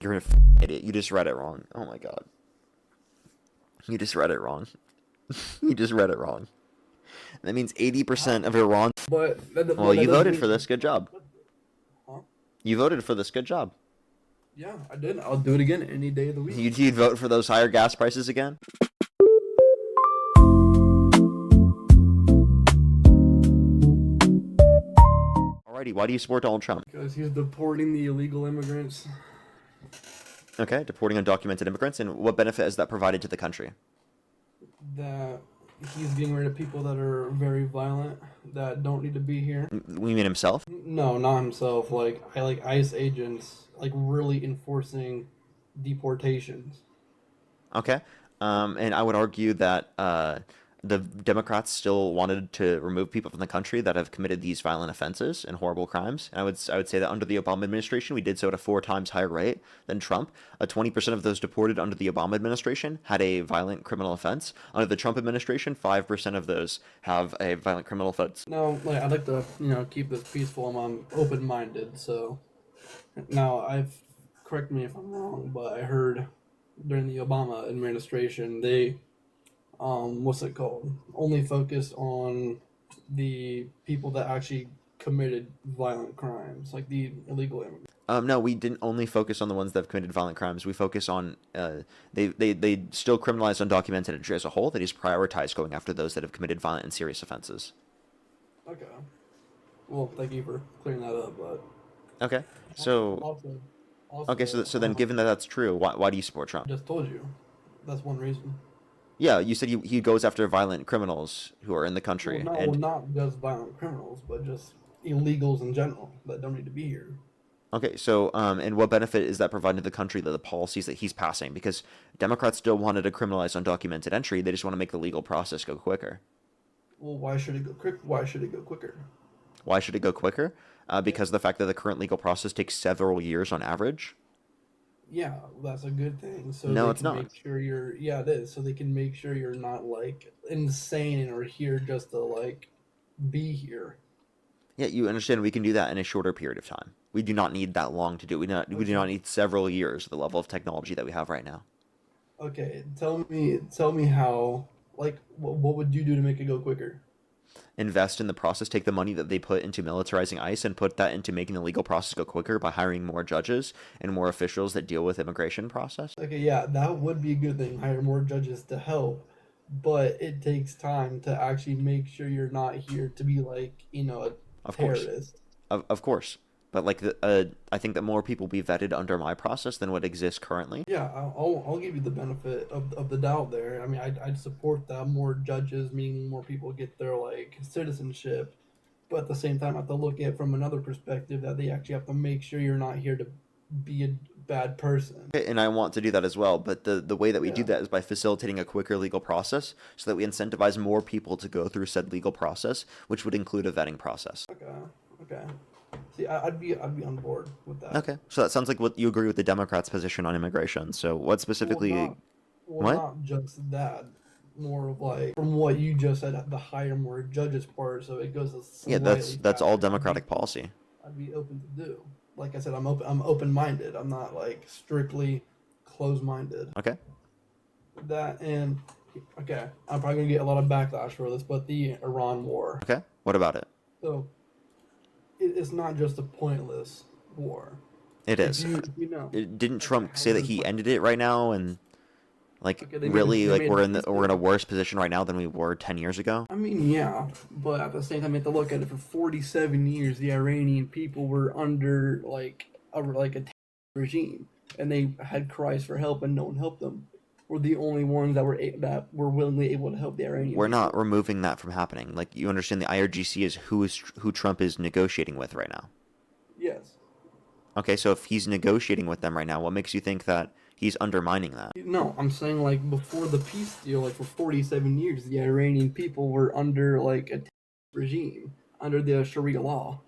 You're an idiot. You just read it wrong. Oh my god. You just read it wrong. You just read it wrong. That means 80% of Iran. Well, That you doesn't voted mean. for this. Good job. Huh? You voted for this. Good job. Yeah, I did. I'll do it again any day of the week. You'd vote for those higher gas prices again? Alrighty, why do you support Donald Trump? Because he's deporting the illegal immigrants. Okay, deporting undocumented immigrants, and what benefit has that provided to the country? That he's getting rid of people that are very violent, that don't need to be here. We mean himself? No, not himself. Like ICE agents, like really enforcing deportations. Okay. And I would argue that the Democrats still wanted to remove people from the country that have committed these violent offenses and horrible crimes. And I would say that under the Obama administration, we did so at a 4 times higher rate than Trump. 20% of those deported under the Obama administration had a violent criminal offense. Under the Trump administration, 5% of those have a violent criminal offense. Now, like I'd like to, keep this peaceful. I'm open-minded. So now correct me if I'm wrong, but I heard during the Obama administration they what's it called? Only focused on the people that actually committed violent crimes, like the illegal immigrants. No, we didn't only focus on the ones that have committed violent crimes. We focus on they still criminalize undocumented entry as a whole. They just prioritize going after those that have committed violent and serious offenses. Okay. Well, thank you for clearing that up. But Okay, so also, okay, so then given that that's true, why do you support I Trump? just told you, that's one reason. Yeah, you said he goes after violent criminals who are in the Well, country, no, and not just violent criminals, but just illegals in general that don't need to be here. okay, so and what benefit is that providing to the country that the policies that he's passing? Because Democrats still wanted to criminalize undocumented entry, they just want to make the legal process go quicker. Well, why should it go quick? Why should it go quicker? Why should it go quicker? Yeah. Because of the fact that the current legal process takes several years on average. Yeah, that's a good thing. So No, they it's can not. make sure you're, yeah, it is. So they can make sure you're not like insane or here just to like be here. Yeah, you understand we can do that in a shorter period of time. We do not need that long to do. We do not Okay. need several years at the level of technology that we have right now. Okay. Tell me how, like, what would you do to make it go quicker? Invest in the process, take the money that they put into militarizing ICE and put that into making the legal process go quicker by hiring more judges and more officials that deal with immigration process. Okay, yeah, that would be a good thing. Hire more judges to help, but it takes time to actually make sure you're not here to be like, a Of course. terrorist. Of course. But I think that more people will be vetted under my process than what exists currently. Yeah, I'll give you the benefit of the doubt there. I mean, I'd support that more judges, meaning more people get their like citizenship, but at the same time, I have to look at it from another perspective that they actually have to make sure you're not here to be a bad person. And I want to do that as well, but the way that we do Yeah. that is by facilitating a quicker legal process so that we incentivize more people to go through said legal process, which would include a vetting process. Okay. Okay. See, I'd be on board with that. Okay, so that sounds like what you agree with the Democrats' position on immigration. So what Well, specifically, what? not just that. More of like from what you just said, the hire more judges part, so it goes Yeah, slightly that's all faster. Democratic policy. I'd be open to do. Like I said, I'm open minded. I'm not like strictly close minded. Okay. That and okay, I'm probably gonna get a lot of backlash for this, but the Iran war. Okay. What about it? So it's not just a pointless war. It If is. you know, Didn't okay, Trump how say is that it he point? ended it right now and like Okay, really they like made a peace we're in a deal. worse position right now than we were 10 years ago? I mean, yeah, but at the same time, you have to look at it. For 47 years, the Iranian people were under like a regime, and they had cries for help, and no one helped them. We're the only ones that were willingly able to help the Iranian We're not people. removing that from happening. Like you understand the IRGC is who Trump is negotiating with right now. Yes. Okay, so if he's negotiating with them right now, what makes you think that he's undermining that? No, I'm saying like before the peace deal, like for 47 years, the Iranian people were under like a regime, under the Sharia law.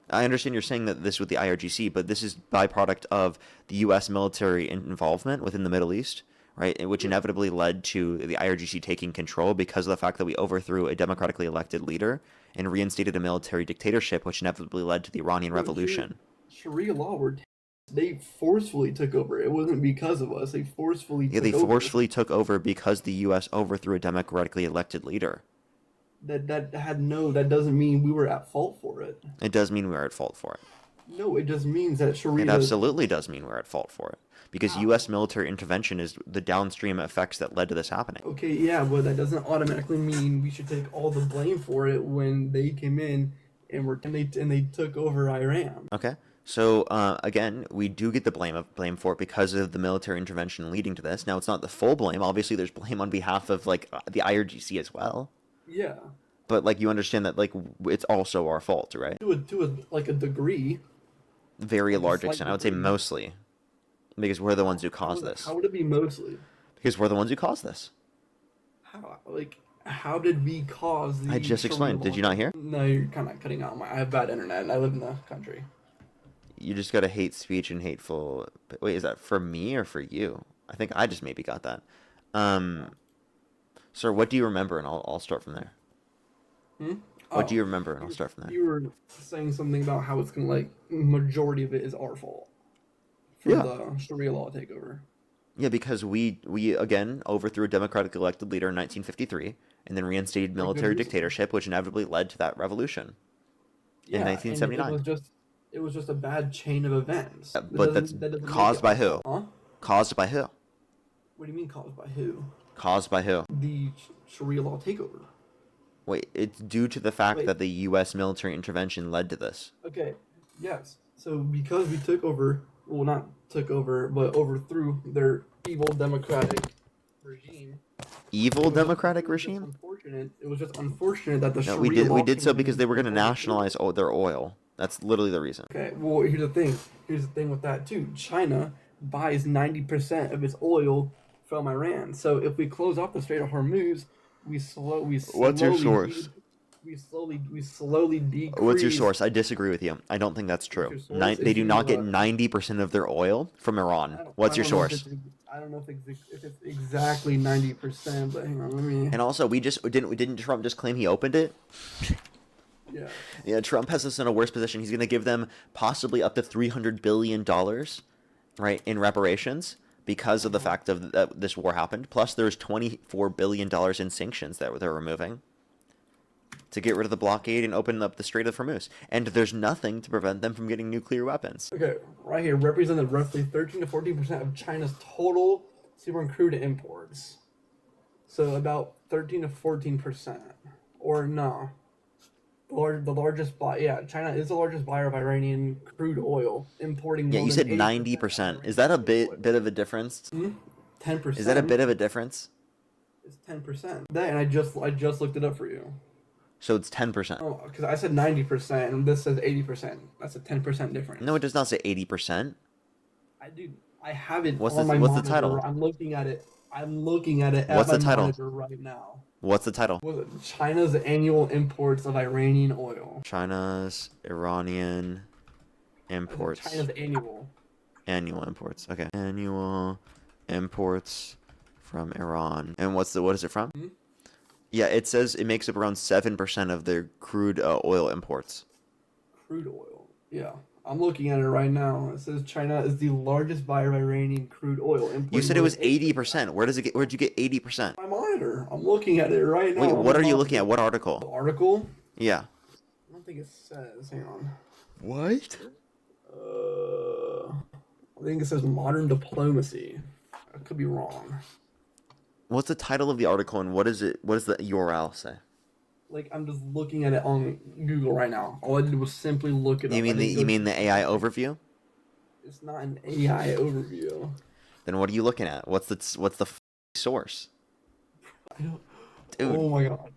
I understand you're saying that this with the IRGC, but this is byproduct of the U.S. military involvement within the Middle East, right? Which Yeah. inevitably led to the IRGC taking control because of the fact that we overthrew a democratically elected leader and reinstated a military dictatorship, which inevitably led to the Iranian But Revolution. Sharia law were They forcefully took over. It wasn't because of us. They forcefully Yeah, they took over. forcefully took over because the U.S. overthrew a democratically elected leader. That doesn't mean we were at fault for it. It does mean we're at fault for it. No, it just means that It Sharia. absolutely does mean we're at fault for it. Because How? U.S. military intervention is the downstream effects that led to this happening. Okay, yeah, but that doesn't automatically mean we should take all the blame for it when they came in and they took over Iran. Okay? So, again, we do get the blame for it because of the military intervention leading to this. Now, it's not the full blame. Obviously, there's blame on behalf of, like, the IRGC as well. Yeah, But, like, you understand that, like, it's also our fault, right? to a degree, Very like a large slight extent. I would say degree. mostly. Because we're the ones who How caused would this. how would it be mostly? Because we're the ones who caused this. How did we cause I the just Sharia explained. Did law? you not hear? No, you're kind of cutting out. I have bad internet, and I live in the country. You just got a hate speech and hateful. Wait, is that for me or for you? I think I just maybe got that. Um, sir, what do you remember? And I'll start from there. Hmm? What do Oh, you remember? And I'll start from there. you were saying something about how it's gonna majority of it is our fault for Yeah. the Sharia law takeover. Yeah, because we again overthrew a democratically elected leader in 1953, and then reinstated For good military reason. dictatorship, which inevitably led to that revolution in Yeah, and it 1979. was just a bad chain of events. But that's That doesn't make it caused by our who? fault, huh? Caused by who? What do you mean caused by who? Caused by who? The Sharia law takeover. Wait, it's due to the fact Wait, that the U.S. military intervention led to this. okay, yes. So because we took over, well, not took over, but overthrew their evil democratic regime. Evil It democratic was just regime? unfortunate. It was just unfortunate that the No, Sharia we law did so came in because they were going to and overthrew it. nationalize their oil. That's literally the reason. Okay, well, here's the thing. Here's the thing with that too. China buys 90% of its oil from Iran. So if we close off the Strait of Hormuz, we What's your slowly source? we slowly What's your decrease. source? I disagree with you. I don't think that's What's true. your source? They If do you not get 90% of their oil from Iran. What's I your don't know if source? I don't know if it's exactly 90%, but hang on, let me. And also, we didn't Trump just claim he opened it? Yeah. Yeah, Trump has us in a worse position. He's going to give them possibly up to $300 billion, right, in reparations because of the fact of that this war happened. Plus, there's $24 billion in sanctions that they're removing to get rid of the blockade and open up the Strait of Hormuz. And there's nothing to prevent them from getting nuclear weapons. Okay, right here represented roughly 13 to 14% of China's total seaborne crude imports. So about 13 to 14%. Or no. The largest buy, yeah, China is the largest buyer of Iranian crude oil, importing Yeah, more you than said 80% of 90%. Is Iranian that a crude oil. bit of a difference? 10%. Is that a bit of a difference? It's 10%. That, and I just looked it up for you. So it's 10%. Oh, because I said 90% and this says 80%. That's a 10% difference. No, it does not say 80%. I have it What's on the my what's the monitor. title? I'm looking at it. I'm looking at it at What's my the title? monitor right now. What's the title? Was it China's annual imports of Iranian oil? China's Iranian I said imports. China's annual. Annual imports. Okay. Annual imports from Iran. And what is it from? Hmm? Yeah, it says it makes up around 7% of their crude oil imports. Crude oil. Yeah. I'm looking at it right now. It says China is the largest buyer of Iranian crude oil. You said it more was than 80%. Where'd you get 80%? my monitor. I'm looking at it right now Wait, on what my are you looking monitor. at? What The article? article? Yeah. I don't think it says. Hang on. What? I think it says modern diplomacy. I could be wrong. What's the title of the article and what does the URL say? I'm just looking at it on Google right now. All I did was simply look it up. I didn't go You mean to- the AI overview? It's not an AI overview. Then what are you looking at? What's the source? I don't. Dude, Oh my god.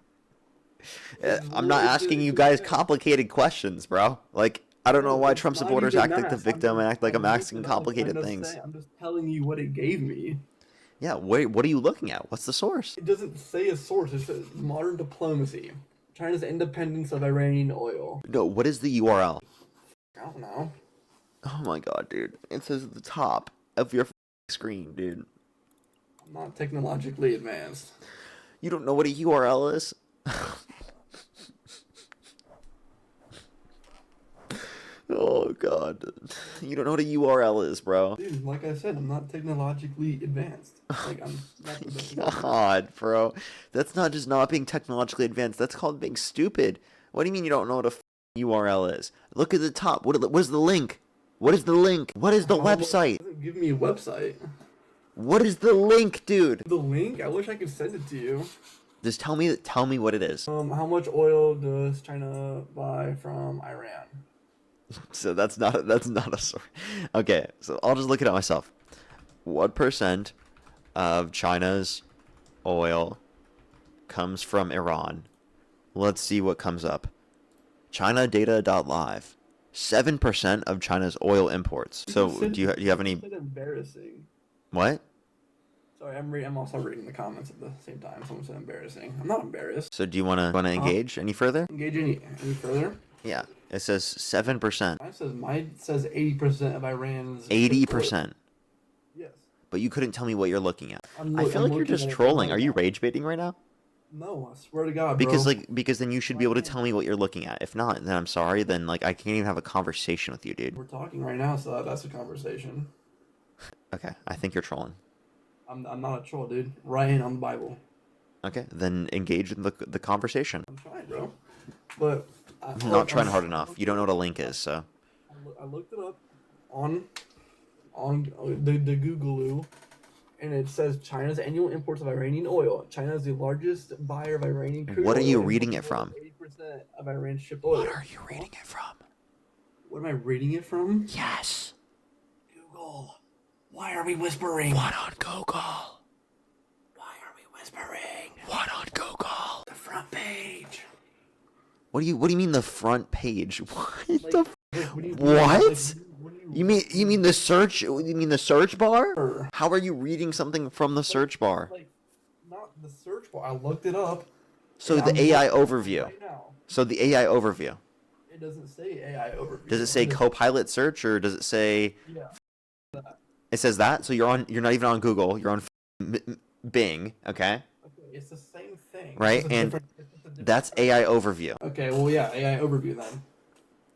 I'm not asking you guys complicated questions, bro. Like, I don't know why Trump It's not supporters even act like the that. victim and act like I'm just asking looking- complicated I'm just things. saying- I'm just telling you what it gave me. Yeah, wait, what are you looking at? What's the source? It doesn't say a source. It says modern diplomacy. China's independence of Iranian oil. No, what is the URL? I don't know. Oh my god, dude. It says at the top of your screen, dude. I'm not technologically advanced. You don't know what a URL is? Oh God, you don't know what a URL is, bro. Dude, like I said, I'm not technologically advanced. Like I'm not the best example. God, bro, that's not just not being technologically advanced. That's called being stupid. What do you mean you don't know what a URL is? Look at the top. What is the link? What is the link? What is the How much website? doesn't give me a website? What is the link, dude? The link? I wish I could send it to you. Just tell me what it is. How much oil does China buy from Iran? So that's not a story. Okay, so I'll just look it up myself. What percent of China's oil comes from Iran? Let's see what comes up. ChinaData.live. 7% of China's oil imports. So do you have any Said embarrassing. what? Sorry, I'm also reading the comments at the same time. Someone said embarrassing. I'm not embarrassed. So do you wanna engage any further? Engage any further? Yeah. It says 7%. Mine says 80% of Iran's. 80%. Yes. But you couldn't tell me what you're looking at. I'm I feel I'm like you're looking just at it trolling. right Are you now. rage baiting right now? No, I swear to God, Because bro. because then you should be able to tell me what you're looking at. If not, then I'm sorry. Then like I can't even have a conversation with you, dude. We're talking right now, so that's a conversation. Okay, I think you're trolling. I'm not a troll, dude. Ryan on the Bible. Okay, then engage in the conversation. I'm trying, bro. But I'm not trying hard enough. You don't know what a link is, so. I looked it up on the Google, and it says China's annual imports of Iranian oil. China is the largest buyer of Iranian crude What are oil you and reading it more than from? 80% of Iran's shipped oil. What are you reading it from? What am I reading it from? Yes. Google. Why are we whispering? What on Google? Why are we whispering? What on Google? The front page. What do you mean the front page? What the What? You mean the search? You mean the search bar? How are you reading something from the search bar? Like, not the search bar. I looked it up. So and the I'm AI looking at it overview. right now. So the AI overview. It doesn't say AI overview. Does it say Copilot search or does it say? Yeah. It says that. So you're on. You're not even on Google. You're on Bing. Okay. Okay, it's the same thing. Right, It's just a and different that's AI overview. Okay, well, yeah, AI overview then.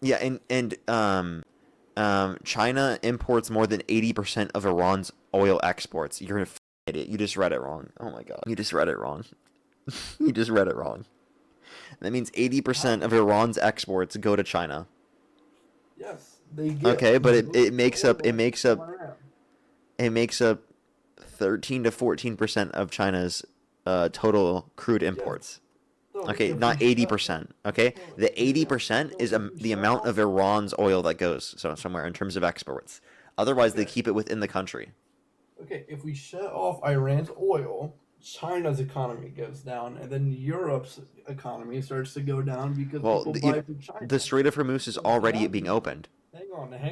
Yeah, and China imports more than 80% of Iran's oil exports. You're an idiot. You just read it wrong. Oh my God. You just read it wrong. You just read it wrong. That means 80% of Iran's exports go to China. Yes, they get. Okay, but it makes up Iran. 13 to 14% of China's total crude imports. So Okay, if not we 80%. Okay, the 80% is the amount of Iran's oil that goes somewhere in terms of exports. Otherwise, they keep it within the country. Okay, if we shut off Iran's oil, China's economy goes down, and then Europe's economy starts to go down because Well, people buy from China. the Strait of Hormuz is already being opened. Hang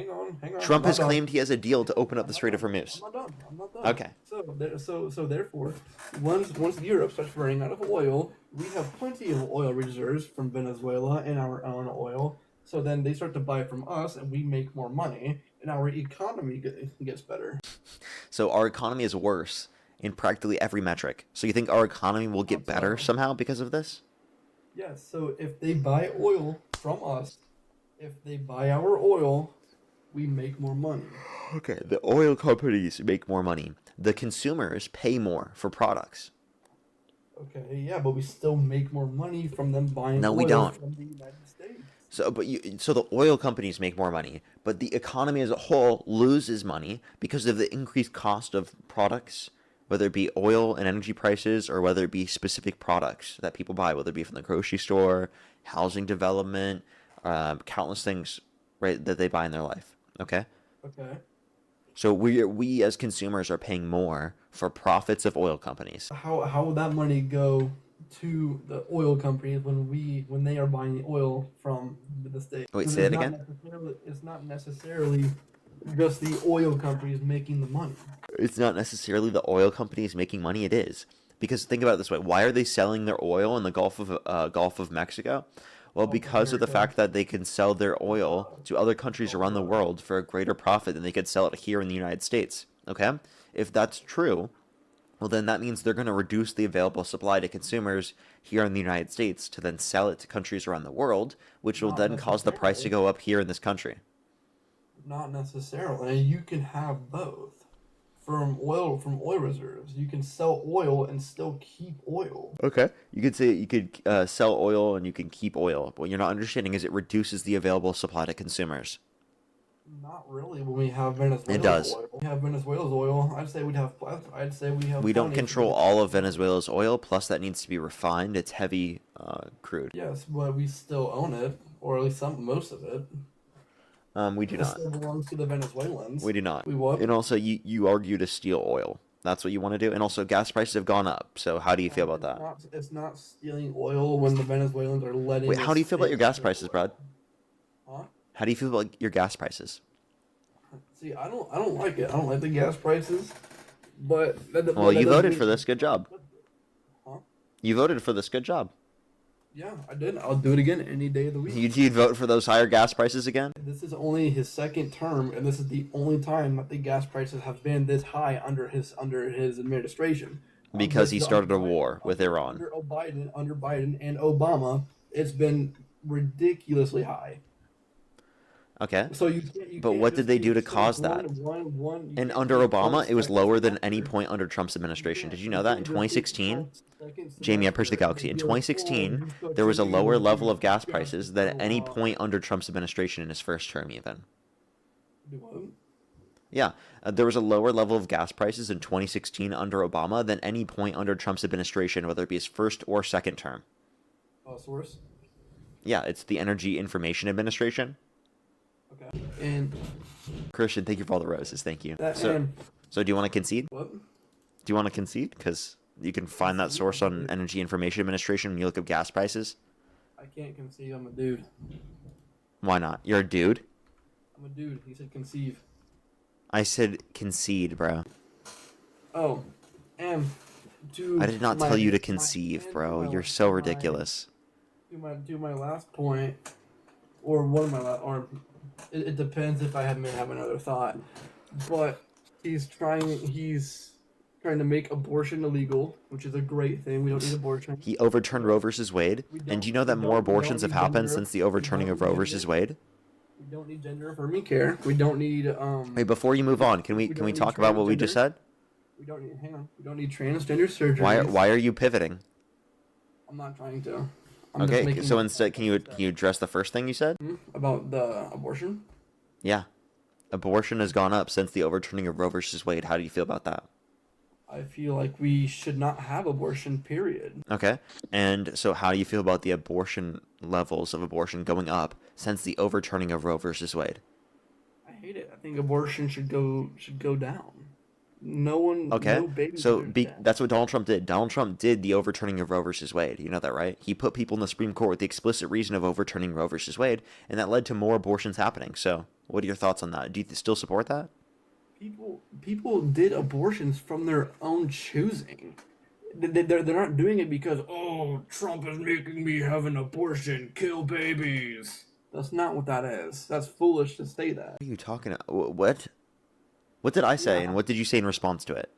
on. Trump I'm has not done. claimed he has a deal to open up the Strait of Hormuz. I'm not done. Okay. So therefore, once Europe starts running out of oil, we have plenty of oil reserves from Venezuela and our own oil. So then they start to buy from us, and we make more money, and our economy gets better. So our economy is worse in practically every metric. So you think our economy will get better somehow because of this? Yes. So if they buy oil from us, if they buy our oil, we make more money. Okay, the oil companies make more money. The consumers pay more for products. Okay, yeah, but we still make more money from them buying No, oil we don't. from the United States. So the oil companies make more money, but the economy as a whole loses money because of the increased cost of products, whether it be oil and energy prices or whether it be specific products that people buy, whether it be from the grocery store, housing development, countless things, right, that they buy in their life. Okay? Okay. So we as consumers are paying more for profits of oil companies. How will that money go to the oil companies when they are buying the oil from the state? Wait, 'Cause say it's that not again? it's not necessarily just the oil companies making the money. It's not necessarily the oil companies making money. It is because think about it this way: why are they selling their oil in the Gulf of Mexico? Well, because of the fact that they can sell their oil to other countries around the world for a greater profit than they could sell it here in the United States. Okay, if that's true, well then that means they're going to reduce the available supply to consumers here in the United States to then sell it to countries around the world, which will Not then cause the price to necessarily. go up here in this country. Not necessarily. You can have both. From oil reserves, you can sell oil and still keep oil. Okay. You could say you could sell oil and you can keep oil. What you're not understanding is it reduces the available supply to consumers. Not really. When we have It Venezuela's does. oil, I'd say we have We don't plenty control because all of Venezuela's oil, plus that needs to be refined. It's heavy crude. yes, but we still own it, or at least most of it. We do It not. still belongs to the We Venezuelans. do not. We what? And also, you argue to steal oil. That's what you want to do. And also, gas prices have gone up. So how do you feel about that? It's not stealing oil when the Venezuelans are Wait, letting how do us you feel about pay your gas for prices, Brad? oil. Huh? How do you feel about your gas prices? See, I don't like it. I don't like the gas prices, but Well, that you doesn't voted for mean. this. Good job. Huh? You voted for this. Good job. Yeah, I did. I'll do it again any day of the week. You'd vote for those higher gas prices again? This is only his second term, and this is the only time that the gas prices have been this high under his administration. Because This he is under started a Biden, war with Iran. under Biden and Obama. It's been ridiculously high. Okay. So you But can't what did just they do to say cause that? one. You And can't under say Obama, it was second lower than any semester. point under Trump's administration. Did you You know that? In can't just say 2016, second Jamie, I appreciate the semester and galaxy. then In be like, oh, 2016, you start there was a taking lower away level from of gas gas prices than at so any point under Trump's administration in his first term, even. do what? Yeah, there was a lower level of gas prices in 2016 under Obama than any point under Trump's administration, whether it be his first or second term. Source. Yeah, it's the Energy Information Administration. Okay. And Christian, thank you for all the roses. Thank you. that So, and so do you want to concede? what? Do you want to concede? Because you can find that Concede? source on Energy Information Administration when you look up gas prices. I can't conceive. I'm a dude. Why not? You're a dude. I'm a dude. He said conceive. I said concede, bro. Oh, and I did not my tell you to my conceive, and bro. my You're so to my ridiculous. to my last point, or one of my last, or it depends if I may have another thought, but he's trying to make abortion illegal, which is a great thing. We don't need abortion. He overturned Roe versus Wade. We And do you don't know that we more don't we don't abortions have need happened gender. since the We overturning don't of need Roe gender. versus Wade? We don't need gender affirming care. We don't need Wait, before you move on, can we we can we don't need talk about what we just transgender. said? We don't need hang on. We don't need transgender Why surgeries. why are you pivoting? I'm not trying to. I'm just Okay, making so my instead, point can you address the first thing you said? about the abortion. Yeah, abortion has gone up since the overturning of Roe versus Wade. How do you feel about that? I feel like we should not have abortion, period. Okay, and so how do you feel about the abortion levels of abortion going up since the overturning of Roe versus Wade? I hate it. I think abortion should go down. Okay, No babies so deserve death. that's what Donald Trump did. Donald Trump did the overturning of Roe versus Wade. You know that, right? He put people in the Supreme Court with the explicit reason of overturning Roe versus Wade, and that led to more abortions happening. So, what are your thoughts on that? Do you still support that? People did abortions from their own choosing. They're not doing it because, oh, Trump is making me have an abortion, kill babies. That's not what that is. That's foolish to say that. What are you talking about? What? What did I say, and Yeah, what did you say in response to it?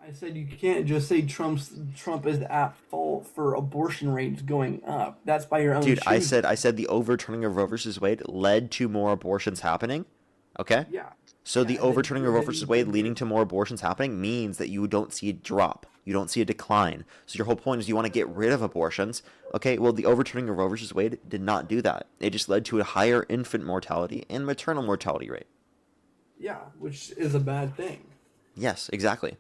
I said you can't just say Trump is at fault for abortion rates going up. That's by your own Dude, I choosing. said I said the overturning of Roe versus Wade led to more abortions happening. Okay? Yeah, So the yeah, and overturning of Roe versus Wade leading to more abortions happening means that you don't see a drop. You don't see a decline. So your whole point is you want to get rid of abortions. Okay, well the overturning of Roe versus Wade did not do that. It just led to a higher infant mortality and maternal mortality rate. yeah, which is a bad thing. Yes, exactly.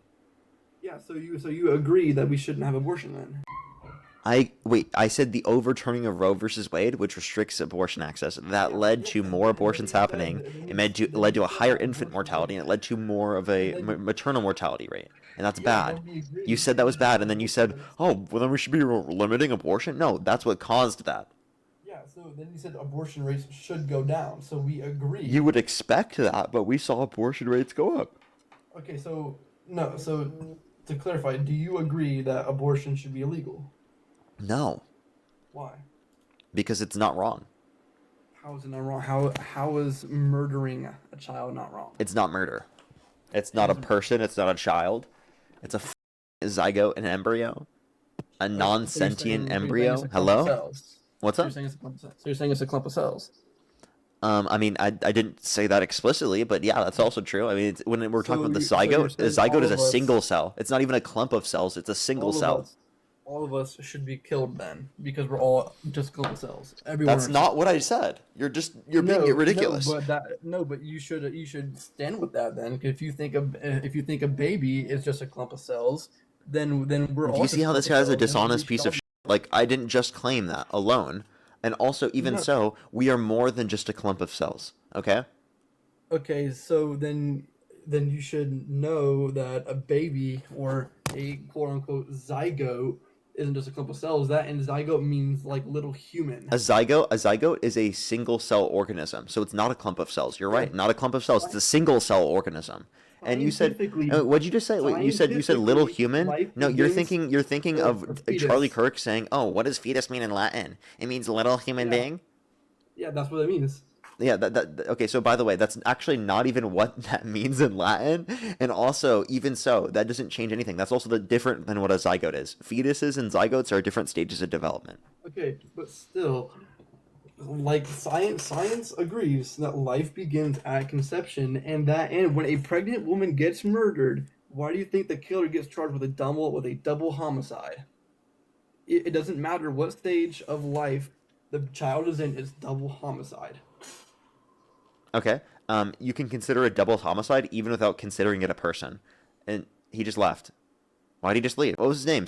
Yeah, so you agree that we shouldn't have abortion then? I said the overturning of Roe versus Wade, which restricts abortion access, that Yeah, led yeah. to more abortions happening. It led to a higher infant mortality, and it led to more of a maternal mortality rate, and that's Yeah, bad. then we You agree. said that was bad, and then you said, "Oh, well, then we should be limiting abortion." No, that's what caused that. Yeah, so then you said abortion rates should go down. So we agree. You would expect that, but we saw abortion rates go up. Okay, so no, so to clarify, do you agree that abortion should be illegal? No, Why? because it's not wrong. How is it not wrong? How is murdering a child not wrong? It's not murder. It's not a person. It's not a child. It's a zygote, an embryo, a non-sentient So you're saying it's embryo. a clump of Hello? cells. What's So up? you're saying it's a clump of cells. So you're saying it's a clump of cells. I mean, I didn't say that explicitly, but yeah, that's also true. I mean, when we're talking about the So you're zygote, a saying zygote is a single cell. It's not even a clump of cells. It's a single all of cell. us, all of us should be killed then because we're all just global cells. That's Everywhere. not what I said. You're being ridiculous. But you should stand with that then. 'Cause if you think a baby is just a clump of cells, then we're Do all you see just how this clump of guy's a cells, and we dishonest should piece all of be shit? Like, I didn't just claim that alone. And also, even no. so, we are more than just a clump of cells. Okay? Okay, so then you should know that a baby or a quote unquote zygote isn't just a clump of cells. That and zygote means like little human. A zygote is a single cell organism, so it's not a clump of cells. You're Yeah, right, not a clump of cells. It's a sci- single cell organism. And you said, scientifically, what'd you just say? Wait, you said little human? life No, you're begins thinking you're thinking or of Charlie fetus. Kirk saying, "Oh, what does fetus mean in Latin? It means little human Yeah, being." yeah, that's what it means. Yeah, okay, so by the way, that's actually not even what that means in Latin. And also, even so, that doesn't change anything. That's also different than what a zygote is. Fetuses and zygotes are different stages of development. Okay, but still, like science agrees that life begins at conception, and when a pregnant woman gets murdered, why do you think the killer gets charged with a double homicide? It doesn't matter what stage of life the child is in, it's double homicide. Okay. You can consider a double homicide even without considering it a person. And he just left. Why'd he just leave? What was his name?